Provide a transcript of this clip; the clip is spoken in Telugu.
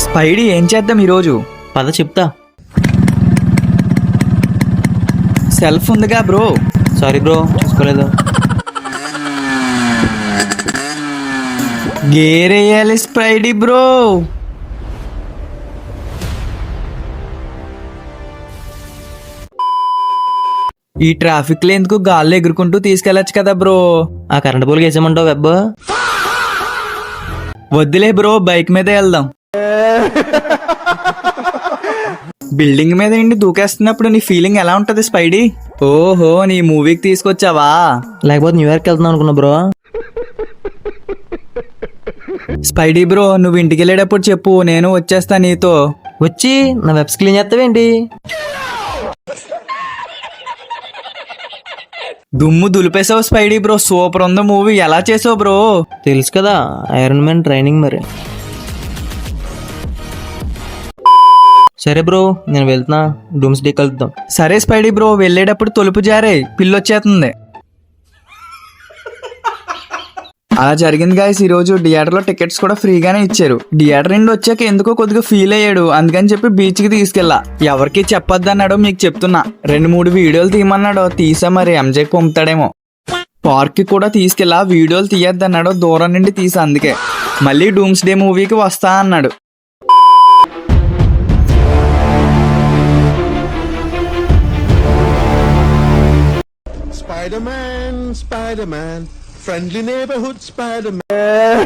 స్పైడీ ఏం చేద్దాం ఈరోజు? పద చెప్తా. సెల్ఫ్ ఉందిగా బ్రో. సారీ బ్రో, చూసుకోలేదు. గేరేయాలి స్పైడీ బ్రో. ఈ ట్రాఫిక్ లో ఎందుకు గాల్లో ఎగురుకుంటూ తీసుకెళ్లొచ్చు కదా బ్రో. ఆ కరెంట్ పోల్కి వేసామంటావు వెబ్? వద్దులే బ్రో, బైక్ మీద వెళ్దాం. బిల్డింగ్ మీద ఇండి దూకేస్తున్నప్పుడు నీ ఫీలింగ్ ఎలా ఉంటది స్పైడీ? ఓహో, నీ మూవీకి తీసుకొచ్చావా? లేకపోతే న్యూయార్క్ వెళ్తున్నాం అనుకున్నా బ్రో. స్పైడీ బ్రో, నువ్వు ఇంటికి వెళ్ళేటప్పుడు చెప్పు, నేను వచ్చేస్తా నీతో. వచ్చి నా వెబ్స్ క్లీన్ చేస్తావేంటి? దుమ్ము దులిపేసావు స్పైడీ బ్రో. సూపర్ ఉంది మూవీ. ఎలా చేసావు బ్రో? తెలుసు కదా, ఐరన్ మ్యాన్ ట్రైనింగ్ మరి. సరే బ్రో, నేను వెళ్తున్నా. డూమ్స్ డే కలుద్దాం. సరే స్పైడీ బ్రో, వెళ్ళేటప్పుడు తలుపు జారే పిల్లొచ్చేస్తుంది. అలా జరిగింది గాయస్. ఈ రోజు థియేటర్ లో టికెట్స్ కూడా ఫ్రీగానే ఇచ్చారు. థియేటర్ నుండి వచ్చాక ఎందుకో కొద్దిగా ఫీల్ అయ్యాడు, అందుకని చెప్పి బీచ్ కి తీసుకెళ్లా. ఎవరికి చెప్పొద్దు అన్నాడో మీకు చెప్తున్నా. 2-3 వీడియోలు తీయమన్నాడో, తీసా. మరి ఎంజేకి పంపుతాడేమో. పార్క్ కి కూడా తీసుకెళ్ళా, వీడియోలు తీయద్దు అన్నాడో, దూరం నుండి తీసా. అందుకే మళ్ళీ డూమ్స్ డే మూవీకి వస్తా అన్నాడు. Spider-Man, Spider-Man, friendly neighborhood Spider-Man.